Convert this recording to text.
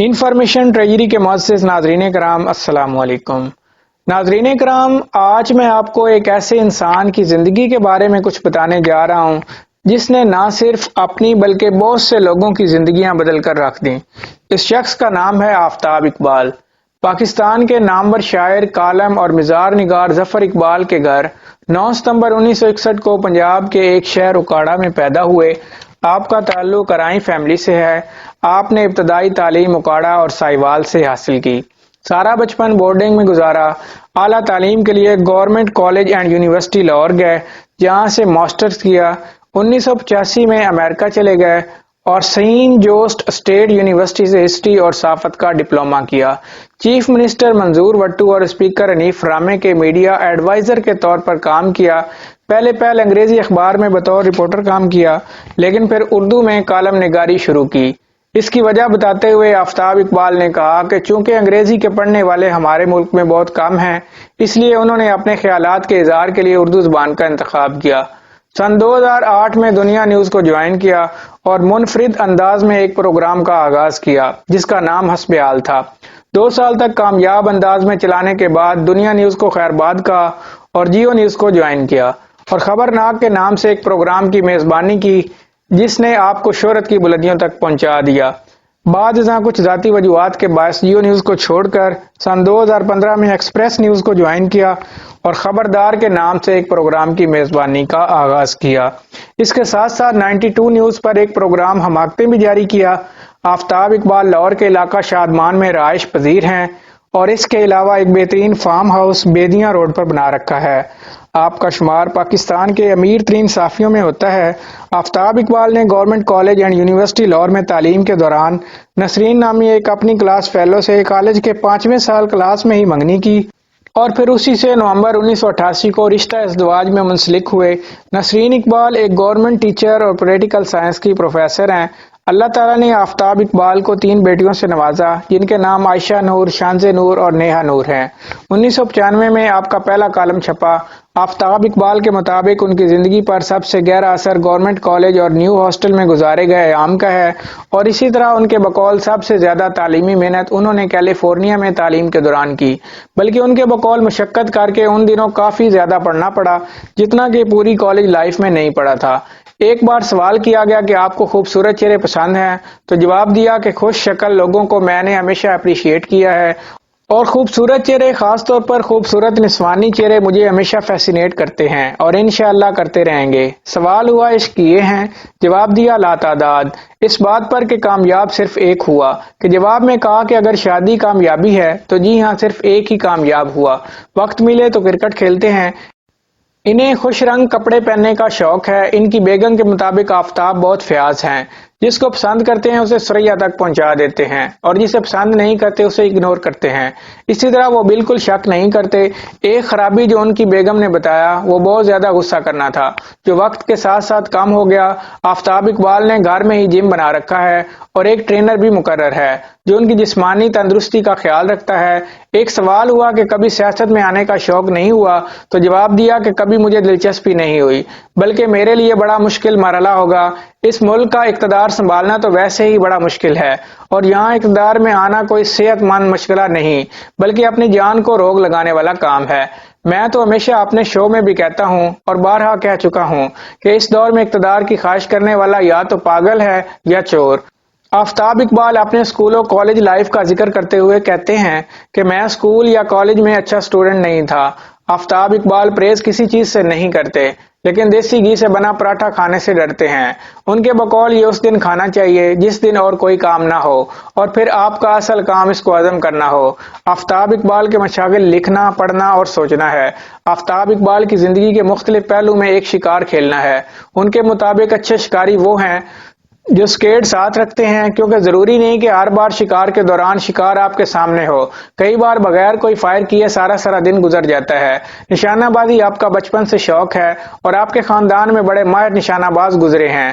Information treasury کے معزز ناظرین کرام، السلام علیکم۔ ناظرین کرام، آج میں آپ کو ایک ایسے انسان کی زندگی کے بارے میں کچھ بتانے جا رہا ہوں جس نے نہ صرف اپنی بلکہ بہت سے لوگوں کی زندگیاں بدل کر رکھ دیں۔ اس شخص کا نام ہے آفتاب اقبال۔ پاکستان کے نامور شاعر، کالم اور مزار نگار ظفر اقبال کے گھر 9 ستمبر 1961 کو پنجاب کے ایک شہر اکاڑا میں پیدا ہوئے۔ آپ کا تعلق ارائیں فیملی سے ہے۔ آپ نے ابتدائی تعلیم اکاڑا اور سائیوال سے حاصل کی۔ سارا بچپن بورڈنگ میں گزارا۔ اعلیٰ تعلیم کے لیے government college and university Lahore گئے، جہاں سے ماسٹرز کیا۔ 1985 میں امریکہ چلے گئے اور سینٹ جوسٹ اسٹیٹ یونیورسٹی سے ہسٹری اور صحافت کا ڈپلومہ کیا۔ چیف منسٹر منظور وٹو اور اسپیکر حنیف رامے کے میڈیا ایڈوائزر کے طور پر کام کیا۔ پہلے انگریزی اخبار میں بطور رپورٹر کام کیا، لیکن پھر اردو میں کالم نگاری شروع کی۔ اس کی وجہ بتاتے ہوئے آفتاب اقبال نے کہا کہ چونکہ انگریزی کے پڑھنے والے ہمارے ملک میں بہت کم ہیں، اس لیے انہوں نے اپنے خیالات کے اظہار کے لیے اردو زبان کا انتخاب کیا۔ سن 2008 میں دنیا نیوز کو جوائن کیا اور منفرد انداز میں ایک پروگرام کا آغاز کیا جس کا نام حسب حال تھا۔ 2 سال تک کامیاب انداز میں چلانے کے بعد دنیا نیوز کو خیرباد کہا اور جیو نیوز کو جوائن کیا اور خبرناک کے نام سے ایک پروگرام کی میزبانی کی جس نے آپ کو شہرت کی بلندیوں تک پہنچا دیا۔ بعد ازاں کچھ ذاتی وجوہات کے باعث جیو نیوز کو چھوڑ کر سن 2015 میں ایکسپریس نیوز کو جوائن کیا اور خبردار کے نام سے ایک پروگرام کی میزبانی کا آغاز کیا۔ اس کے ساتھ ساتھ 92 نیوز پر ایک پروگرام حماقتیں بھی جاری کیا۔ آفتاب اقبال لاہور کے علاقہ شادمان میں رہائش پذیر ہیں اور اس کے علاوہ ایک بہترین فارم ہاؤس بیدیاں روڈ پر بنا رکھا ہے۔ آپ کا شمار پاکستان کے امیر ترین صحافیوں میں ہوتا ہے۔ آفتاب اقبال نے government college and university Lahore میں تعلیم کے دوران نسرین نامی ایک اپنی کلاس فیلو سے کالج کے 5ویں سال کلاس میں ہی منگنی کی اور پھر اسی سے نومبر 1988 کو رشتہ ازدواج میں منسلک ہوئے۔ نسرین اقبال ایک گورنمنٹ ٹیچر اور پولیٹیکل سائنس کی پروفیسر ہیں۔ اللہ تعالیٰ نے آفتاب اقبال کو 3 بیٹیوں سے نوازا جن کے نام عائشہ نور، شانز نور اور نیہا نور ہیں۔ 1995 میں آپ کا پہلا کالم چھپا۔ آفتاب اقبال کے مطابق ان کی زندگی پر سب سے گہرا اثر گورنمنٹ کالج اور نیو ہاسٹل میں گزارے گئے ایام کا ہے، اور اسی طرح ان کے بقول سب سے زیادہ تعلیمی محنت انہوں نے کیلیفورنیا میں تعلیم کے دوران کی، بلکہ ان کے بقول مشقت کر کے ان دنوں کافی زیادہ پڑھنا پڑا جتنا کہ پوری کالج لائف میں نہیں پڑھا تھا۔ ایک بار سوال کیا گیا کہ آپ کو خوبصورت چہرے پسند ہیں تو جواب دیا کہ خوش شکل لوگوں کو میں نے ہمیشہ اپریشیٹ کیا ہے اور خوبصورت چہرے، خاص طور پر خوبصورت نسوانی چہرے مجھے ہمیشہ فیسینیٹ کرتے ہیں اور انشاءاللہ کرتے رہیں گے۔ سوال ہوا عشق کیے ہیں؟ جواب دیا لاتعداد۔ اس بات پر کہ کامیاب صرف ایک ہوا کہ جواب میں کہا کہ اگر شادی کامیابی ہے تو جی ہاں صرف ایک ہی کامیاب ہوا۔ وقت ملے تو کرکٹ کھیلتے ہیں۔ انہیں خوش رنگ کپڑے پہننے کا شوق ہے۔ ان کی بیگم کے مطابق آفتاب بہت فیاض ہیں۔ جس کو پسند کرتے ہیں اسے ثریا تک پہنچا دیتے ہیں اور جسے پسند نہیں کرتے اسے اگنور کرتے ہیں۔ اسی طرح وہ بالکل شک نہیں کرتے۔ ایک خرابی جو ان کی بیگم نے بتایا وہ بہت زیادہ غصہ کرنا تھا، جو وقت کے ساتھ ساتھ کم ہو گیا۔ آفتاب اقبال نے گھر میں ہی جم بنا رکھا ہے اور ایک ٹرینر بھی مقرر ہے جو ان کی جسمانی تندرستی کا خیال رکھتا ہے۔ ایک سوال ہوا کہ کبھی سیاست میں آنے کا شوق نہیں ہوا تو جواب دیا کہ کبھی مجھے دلچسپی نہیں ہوئی، بلکہ میرے لیے بڑا مشکل مرحلہ ہوگا۔ اس ملک کا اقتدار سنبھالنا تو ویسے ہی بڑا مشکل ہے اور یہاں اقتدار میں آنا کوئی صحت مند مشغلہ نہیں بلکہ اپنی جان کو روک لگانے والا کام ہے۔ میں تو ہمیشہ اپنے شو میں بھی کہتا ہوں اور بارہا کہہ چکا ہوں کہ اس دور میں اقتدار کی خواہش کرنے والا یا تو پاگل ہے یا چور۔ آفتاب اقبال اپنے اسکول و کالج لائف کا ذکر کرتے ہوئے کہتے ہیں کہ میں اسکول یا کالج میں اچھا اسٹوڈنٹ نہیں تھا۔ آفتاب اقبال پریز کسی چیز سے نہیں کرتے لیکن دیسی گھی سے بنا پراٹھا کھانے سے ڈرتے ہیں۔ ان کے بقول یہ اس دن کھانا چاہیے جس دن اور کوئی کام نہ ہو اور پھر آپ کا اصل کام اس کو ہضم کرنا ہو۔ آفتاب اقبال کے مشاغل لکھنا، پڑھنا اور سوچنا ہے۔ آفتاب اقبال کی زندگی کے مختلف پہلو میں ایک شکار کھیلنا ہے۔ ان کے مطابق اچھے شکاری وہ ہیں جو سکیٹ ساتھ رکھتے ہیں، کیونکہ ضروری نہیں کہ ہر بار شکار کے دوران شکار آپ کے سامنے ہو۔ کئی بار بغیر کوئی فائر کیے سارا دن گزر جاتا ہے۔ نشانہ بازی آپ کا بچپن سے شوق ہے اور آپ کے خاندان میں بڑے ماہر نشانہ باز گزرے ہیں۔